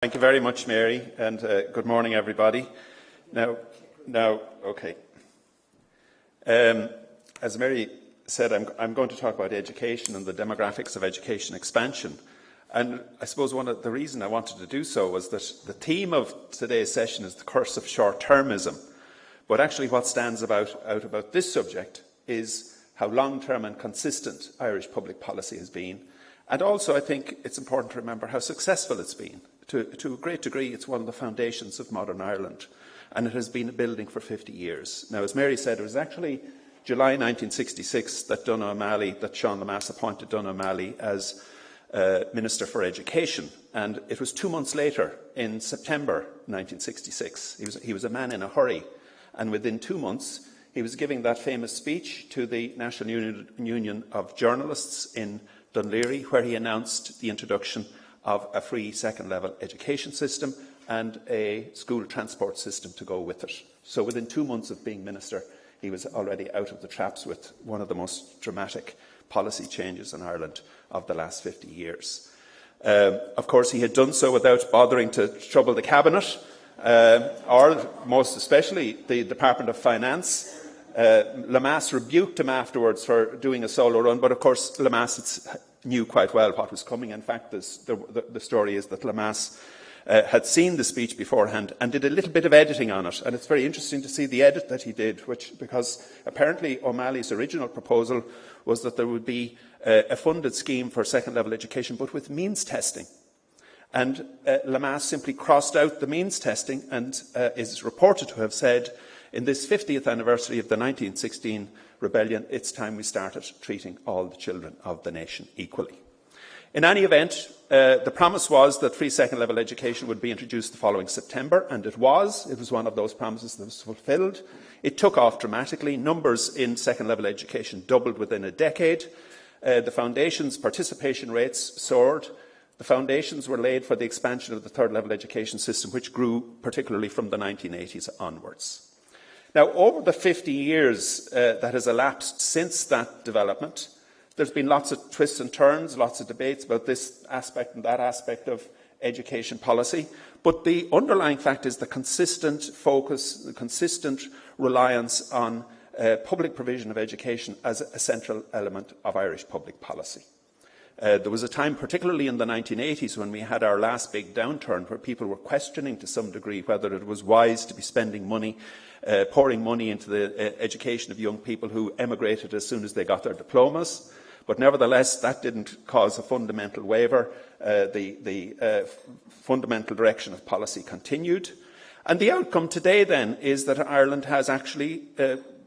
Thank you very much, Mary, and good morning, everybody. Okay. As Mary said, I'm going to talk about education and the demographics of education expansion. And I suppose one of the reasons I wanted to do so was that the theme of today's session is the curse of short-termism. But actually what stands out about this subject is how long-term and consistent Irish public policy has been. And also I think it's important to remember how successful it's been. To a great degree, it's one of the foundations of modern Ireland, and it has been building for 50 years. Now, as Mary said, it was actually July 1966 that Sean Lemass appointed Donogh O'Malley as Minister for Education, and it was 2 months later, in September 1966. He was a man in a hurry, and within 2 months, he was giving that famous speech to the National Union of Journalists in Dunleary, where he announced the introduction of a free second-level education system and a school transport system to go with it. So within 2 months of being minister, he was already out of the traps with one of the most dramatic policy changes in Ireland of the last 50 years. Of course, he had done so without bothering to trouble the Cabinet, or most especially the Department of Finance. Lemass rebuked him afterwards for doing a solo run, but of course Lemass knew quite well what was coming. In fact, the story is that Lemass had seen the speech beforehand and did a little bit of editing on it. And it's very interesting to see the edit that he did, because apparently O'Malley's original proposal was that there would be a funded scheme for second-level education, but with means testing. And Lemass simply crossed out the means testing and is reported to have said, in this 50th anniversary of the 1916 rebellion, it's time we started treating all the children of the nation equally. In any event, the promise was that free second-level education would be introduced the following September, and it was. It was one of those promises that was fulfilled. It took off dramatically. Numbers in second-level education doubled within a decade. The foundation's participation rates soared. The foundations were laid for the expansion of the third-level education system, which grew particularly from the 1980s onwards. Now, over the 50 years that has elapsed since that development, there's been lots of twists and turns, lots of debates about this aspect and that aspect of education policy. But the underlying fact is the consistent focus, the consistent reliance on public provision of education as a central element of Irish public policy. There was a time, particularly in the 1980s, when we had our last big downturn, where people were questioning to some degree whether it was wise to be spending money, pouring money into the education of young people who emigrated as soon as they got their diplomas. But nevertheless, that didn't cause a fundamental waiver. The fundamental direction of policy continued. And the outcome today, then, is that Ireland has actually,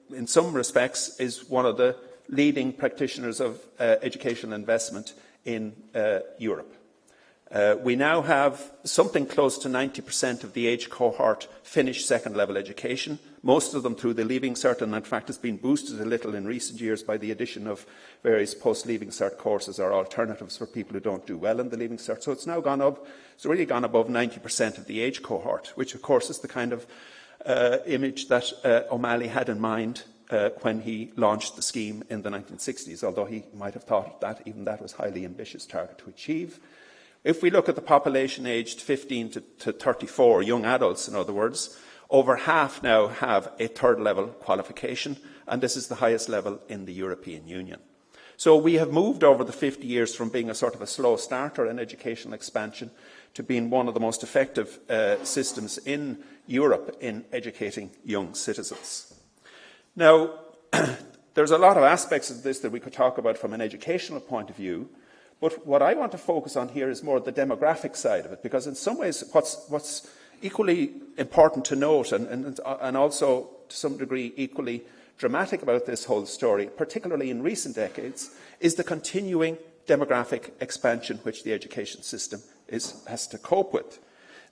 in some respects, is one of the leading practitioners of educational investment in Europe. We now have something close to 90% of the age cohort finish second-level education, most of them through the Leaving Cert, and in fact it's been boosted a little in recent years by the addition of various post-Leaving Cert courses or alternatives for people who don't do well in the Leaving Cert. So it's now gone up, it's really gone above 90% of the age cohort, which of course is the kind of image that O'Malley had in mind when he launched the scheme in the 1960s, although he might have thought that even that was a highly ambitious target to achieve. If we look at the population aged 15 to 34, young adults in other words, over half now have a third-level qualification, and this is the highest level in the European Union. So we have moved over the 50 years from being a sort of a slow starter in educational expansion to being one of the most effective systems in Europe in educating young citizens. Now, there's a lot of aspects of this that we could talk about from an educational point of view, but what I want to focus on here is more the demographic side of it, because in some ways what's equally important to note and also to some degree equally dramatic about this whole story, particularly in recent decades, is the continuing demographic expansion which the education system has to cope with.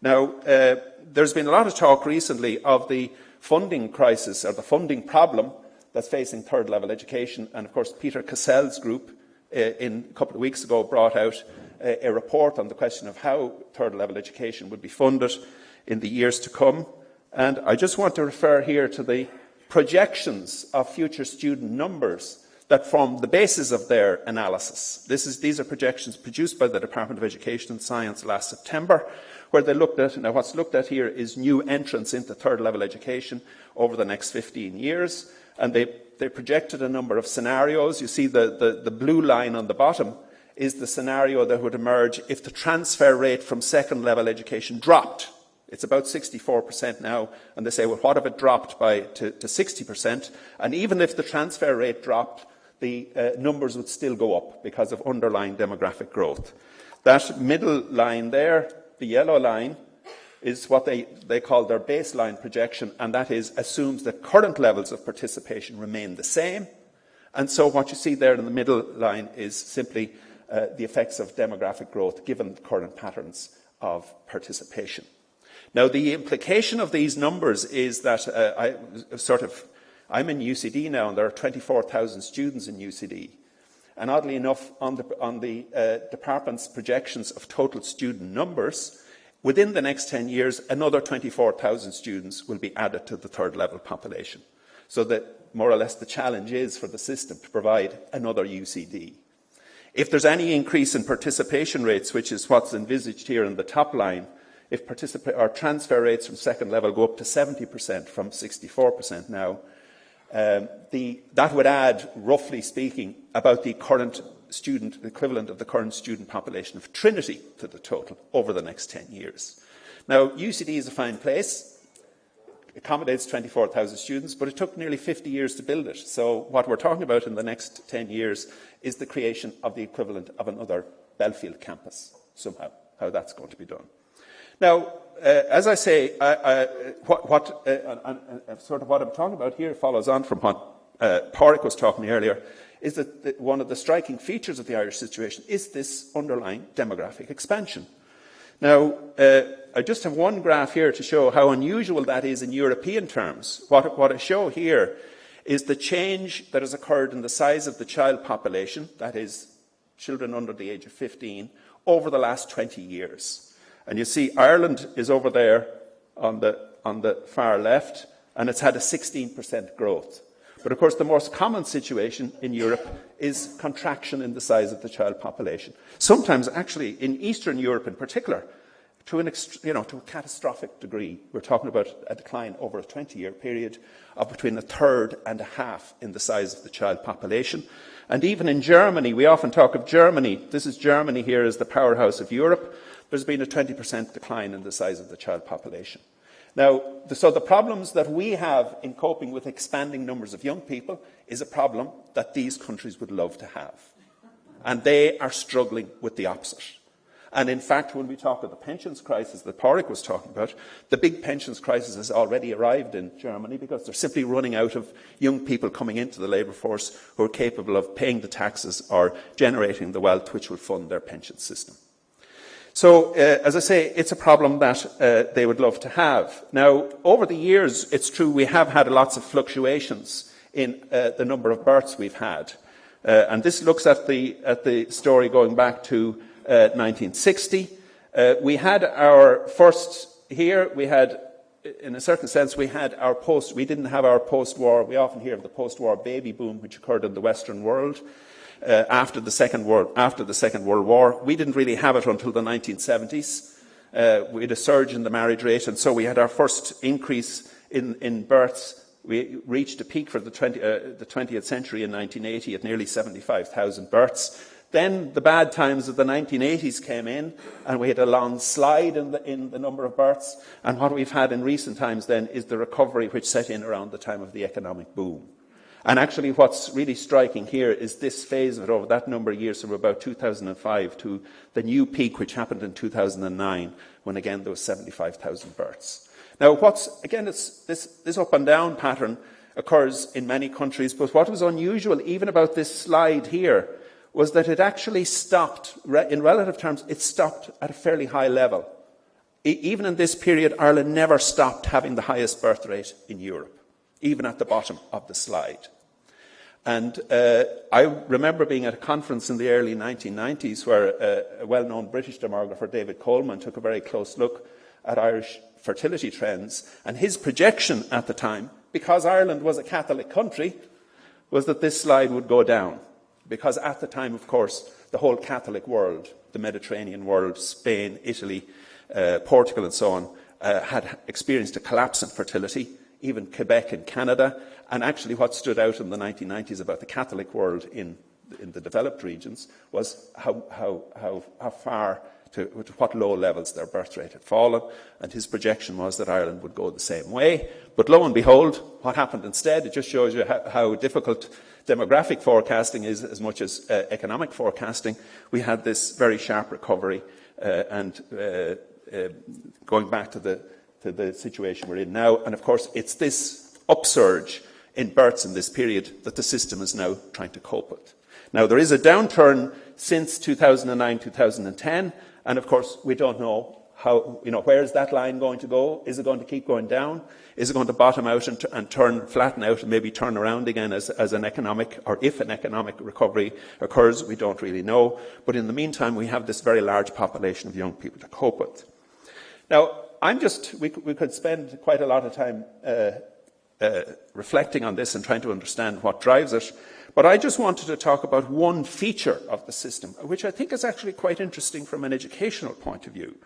Now, there's been a lot of talk recently of the funding crisis or the funding problem that's facing third-level education, and of course Peter Cassell's group a couple of weeks ago brought out a report on the question of how third-level education would be funded in the years to come. And I just want to refer here to the projections of future student numbers that form the basis of their analysis. These are projections produced by the Department of Education and Science last September, where they looked at, now what's looked at here is new entrants into third level education over the next 15 years. And they projected a number of scenarios. You see the blue line on the bottom is the scenario that would emerge if the transfer rate from second level education dropped. It's about 64% now, and they say, well, what if it dropped to 60%? And even if the transfer rate dropped, the numbers would still go up because of underlying demographic growth. That middle line there, the yellow line, is what they call their baseline projection, and that assumes that current levels of participation remain the same. And so what you see there in the middle line is simply the effects of demographic growth given the current patterns of participation. Now, the implication of these numbers is that I'm in UCD now, and there are 24,000 students in UCD. And oddly enough, on the department's projections of total student numbers, within the next 10 years, another 24,000 students will be added to the third level population. So that more or less the challenge is for the system to provide another UCD. If there's any increase in participation rates, which is what's envisaged here in the top line, if transfer rates from second level go up to 70% from 64% now, that would add, roughly speaking, about the current student equivalent of the current student population of Trinity to the total over the next 10 years. Now, UCD is a fine place, accommodates 24,000 students, but it took nearly 50 years to build it. So what we're talking about in the next 10 years is the creation of the equivalent of another Belfield campus, somehow, how that's going to be done. Now, as I say, what I'm talking about here follows on from what Pádraig was talking earlier, is that one of the striking features of the Irish situation is this underlying demographic expansion. Now, I just have one graph here to show how unusual that is in European terms. What I show here is the change that has occurred in the size of the child population, that is, children under the age of 15, over the last 20 years. And you see Ireland is over there on the far left, and it's had a 16% growth. But of course, the most common situation in Europe is contraction in the size of the child population. Sometimes, actually, in Eastern Europe in particular, to a catastrophic degree. We're talking about a decline over a 20-year period of between a third and a half in the size of the child population. And even in Germany, we often talk of Germany. This is Germany here as the powerhouse of Europe. There's been a 20% decline in the size of the child population. Now, so the problems that we have in coping with expanding numbers of young people is a problem that these countries would love to have. And they are struggling with the opposite. And in fact, when we talk of the pensions crisis that Pádraig was talking about, the big pensions crisis has already arrived in Germany because they're simply running out of young people coming into the labour force who are capable of paying the taxes or generating the wealth which will fund their pension system. So, as I say, it's a problem that they would love to have. Now, over the years, it's true we have had lots of fluctuations in the number of births we've had. And this looks at the story going back to 1960. We had our first here, we had, in a certain sense, we didn't have our post-war, we often hear of the post-war baby boom which occurred in the Western world. After the Second World War. We didn't really have it until the 1970s. We had a surge in the marriage rate, and so we had our first increase in births. We reached a peak for the 20th century in 1980 at nearly 75,000 births. Then the bad times of the 1980s came in, and we had a long slide in the number of births. And what we've had in recent times then is the recovery which set in around the time of the economic boom. And actually what's really striking here is this phase of it over that number of years from about 2005 to the new peak which happened in 2009 when again there was 75,000 births. Now this up and down pattern occurs in many countries, but what was unusual even about this slide here was that it actually stopped, in relative terms, it stopped at a fairly high level. Even in this period, Ireland never stopped having the highest birth rate in Europe, even at the bottom of the slide. And I remember being at a conference in the early 1990s where a well-known British demographer, David Coleman, took a very close look at Irish fertility trends. And his projection at the time, because Ireland was a Catholic country, was that this slide would go down. Because at the time, of course, the whole Catholic world, the Mediterranean world, Spain, Italy, Portugal and so on, had experienced a collapse in fertility, even Quebec in Canada. And actually what stood out in the 1990s about the Catholic world in the developed regions was how far to what low levels their birth rate had fallen, and his projection was that Ireland would go the same way. But lo and behold, what happened instead? It just shows you how difficult demographic forecasting is as much as economic forecasting. We had this very sharp recovery, and going back to the situation we're in now. And of course, it's this upsurge in births in this period that the system is now trying to cope with. Now, there is a downturn since 2009, 2010, and of course, we don't know how, where is that line going to go? Is it going to keep going down? Is it going to bottom out and flatten out and maybe turn around again as an economic, or if an economic recovery occurs? We don't really know. But in the meantime, we have this very large population of young people to cope with. Now, we could spend quite a lot of time reflecting on this and trying to understand what drives it. But I just wanted to talk about one feature of the system, which I think is actually quite interesting from an educational point of view.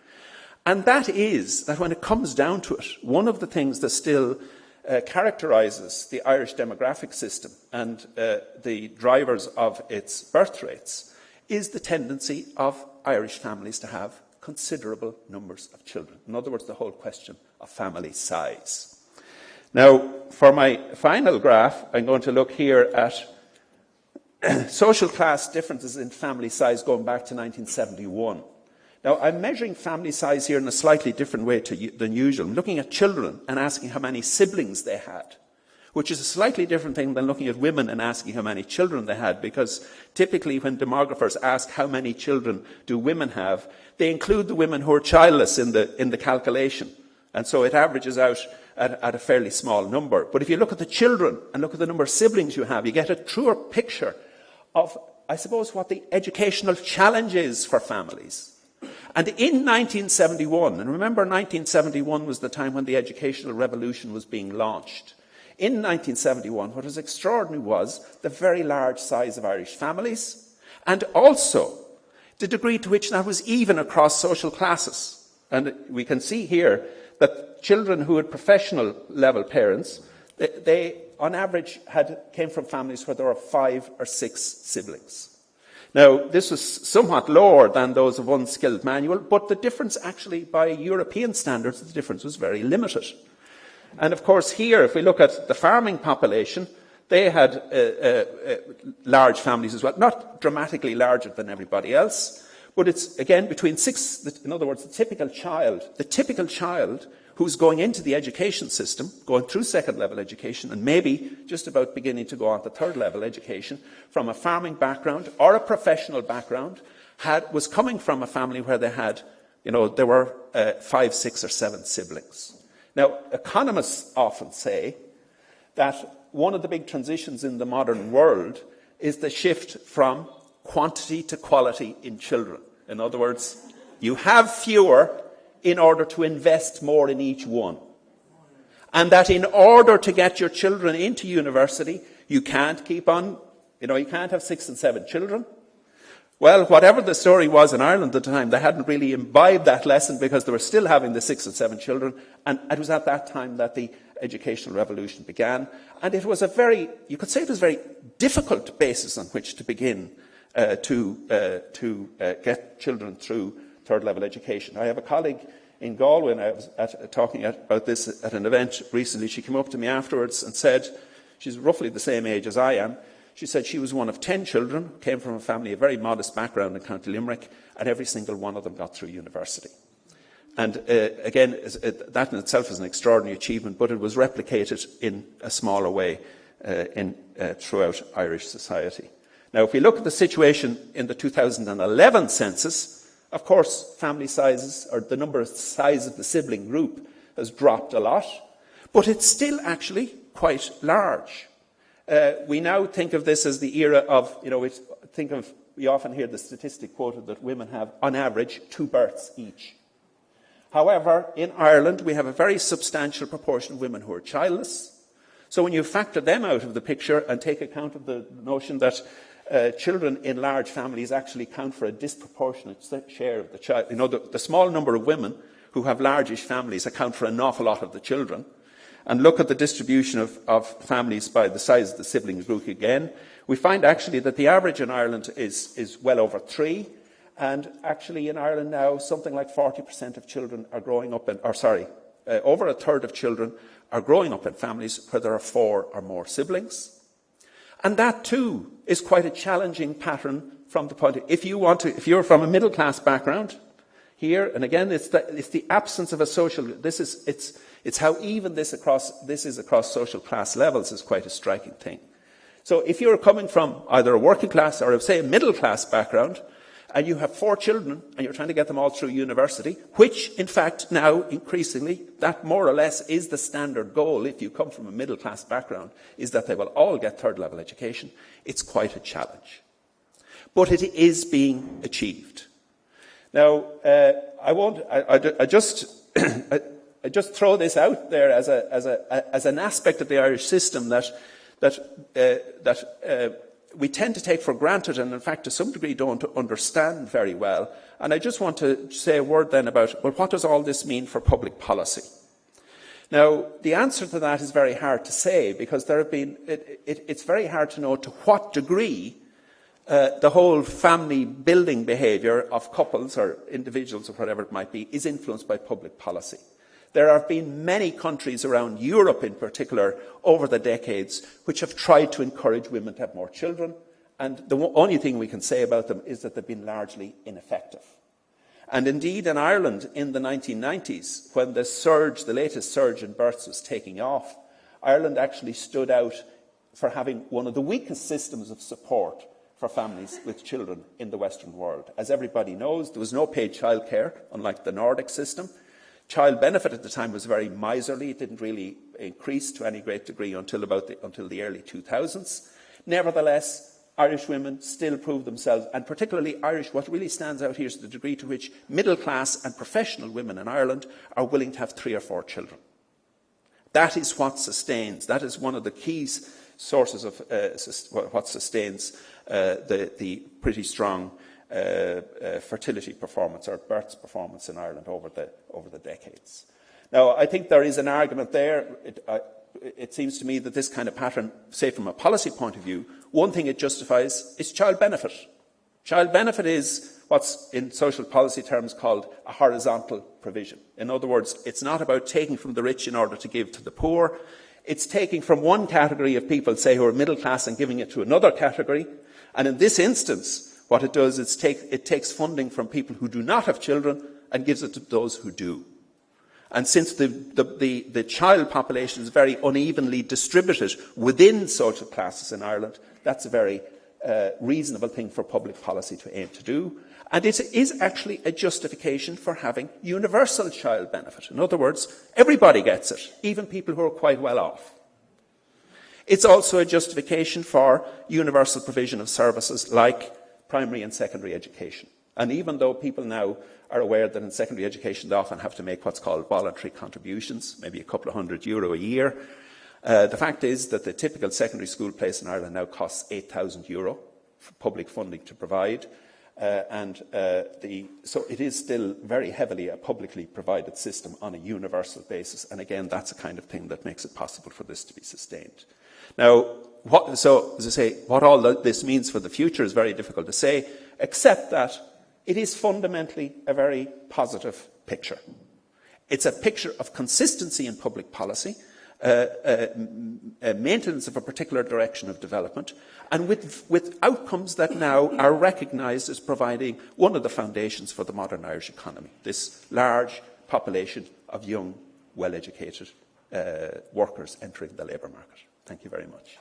And that is that when it comes down to it, one of the things that still characterises the Irish demographic system and the drivers of its birth rates is the tendency of Irish families to have considerable numbers of children. In other words, the whole question of family size. Now, for my final graph, I'm going to look here at social class differences in family size going back to 1971. Now, I'm measuring family size here in a slightly different way than usual. I'm looking at children and asking how many siblings they had, which is a slightly different thing than looking at women and asking how many children they had, because typically when demographers ask how many children do women have, they include the women who are childless in the calculation. And so it averages out at a fairly small number. But if you look at the children and look at the number of siblings you have, you get a truer picture of, I suppose, what the educational challenge is for families. And in 1971, and remember 1971 was the time when the educational revolution was being launched. In 1971, what was extraordinary was the very large size of Irish families, and also the degree to which that was even across social classes. And we can see here that children who had professional level parents, they on average came from families where there were 5 or 6 siblings. Now, this was somewhat lower than those of unskilled manual, but the difference actually, by European standards, the difference was very limited. And of course here, if we look at the farming population, they had large families as well, not dramatically larger than everybody else, but it's again between 6, in other words, the typical child who's going into the education system, going through second level education and maybe just about beginning to go on to third level education from a farming background or a professional background, was coming from a family where they had, there were 5, 6 or 7 siblings. Now, economists often say that one of the big transitions in the modern world is the shift from quantity to quality in children. In other words, you have fewer in order to invest more in each one. And that in order to get your children into university, you can't keep on, you can't have 6 and 7 children. Well, whatever the story was in Ireland at the time, they hadn't really imbibed that lesson because they were still having the 6 and 7 children. And it was at that time that the educational revolution began. And it was you could say it was a very difficult basis on which to begin to get children through third level education. I have a colleague in Galway, and I was talking about this at an event recently. She came up to me afterwards and said, she's roughly the same age as I am, she said she was one of 10 children, came from a family, a very modest background in County Limerick, and every single one of them got through university. And again, that in itself is an extraordinary achievement, but it was replicated in a smaller way throughout Irish society. Now, if we look at the situation in the 2011 census, of course, family sizes, or the number of size of the sibling group, has dropped a lot, but it's still actually quite large. We now think of this as the era of, we often hear the statistic quoted that women have, on average, 2 births each. However, in Ireland, we have a very substantial proportion of women who are childless. So when you factor them out of the picture and take account of the notion that children in large families actually count for a disproportionate share of the child, you know, the small number of women who have largish families account for an awful lot of the children, and look at the distribution of families by the size of the siblings group again, we find actually that the average in Ireland is well over 3, and actually in Ireland now something like 40% of children are growing up in, over a third of children are growing up in families where there are 4 or more siblings. And that too is quite a challenging pattern from the point of, if you're from a middle class background here, and again it's the absence of a social, it's how even this is across social class levels is quite a striking thing. So if you're coming from either a working class or say a middle class background, and you have 4 children and you're trying to get them all through university, which in fact now increasingly that more or less is the standard goal if you come from a middle class background, is that they will all get third level education, it's quite a challenge. But it is being achieved. Now, I just throw this out there as an aspect of the Irish system that we tend to take for granted and, in fact, to some degree don't understand very well. And I just want to say a word then about, well, what does all this mean for public policy? Now, the answer to that is very hard to say, because it's very hard to know to what degree the whole family building behaviour of couples or individuals or whatever it might be is influenced by public policy. There have been many countries around Europe in particular over the decades which have tried to encourage women to have more children, and the only thing we can say about them is that they've been largely ineffective. And indeed in Ireland in the 1990s, when the latest surge in births was taking off, Ireland actually stood out for having one of the weakest systems of support for families with children in the Western world. As everybody knows, there was no paid childcare, unlike the Nordic system. Child benefit at the time was very miserly. It didn't really increase to any great degree until the early 2000s. Nevertheless, Irish women still prove themselves, and particularly Irish, what really stands out here is the degree to which middle class and professional women in Ireland are willing to have 3 or 4 children. That is what sustains, that is one of the key sources of what sustains the pretty strong fertility performance or births performance in Ireland over the decades. Now, I think there is an argument there. It seems to me that this kind of pattern, say from a policy point of view, one thing it justifies is child benefit. Child benefit is what's in social policy terms called a horizontal provision. In other words, it's not about taking from the rich in order to give to the poor. It's taking from one category of people, say, who are middle class, and giving it to another category. And in this instance, what it does is it takes funding from people who do not have children and gives it to those who do. And since the child population is very unevenly distributed within social classes in Ireland, that's a very reasonable thing for public policy to aim to do. And it is actually a justification for having universal child benefit. In other words, everybody gets it, even people who are quite well off. It's also a justification for universal provision of services like primary and secondary education. And even though people now are aware that in secondary education they often have to make what's called voluntary contributions, maybe a couple of €100 a year, the fact is that the typical secondary school place in Ireland now costs €8,000 for public funding to provide. So it is still very heavily a publicly provided system on a universal basis. And again, that's the kind of thing that makes it possible for this to be sustained. Now, as I say, what all this means for the future is very difficult to say, except that it is fundamentally a very positive picture. It's a picture of consistency in public policy, maintenance of a particular direction of development, and with outcomes that now are recognised as providing one of the foundations for the modern Irish economy, this large population of young, well-educated workers entering the labour market. Thank you very much.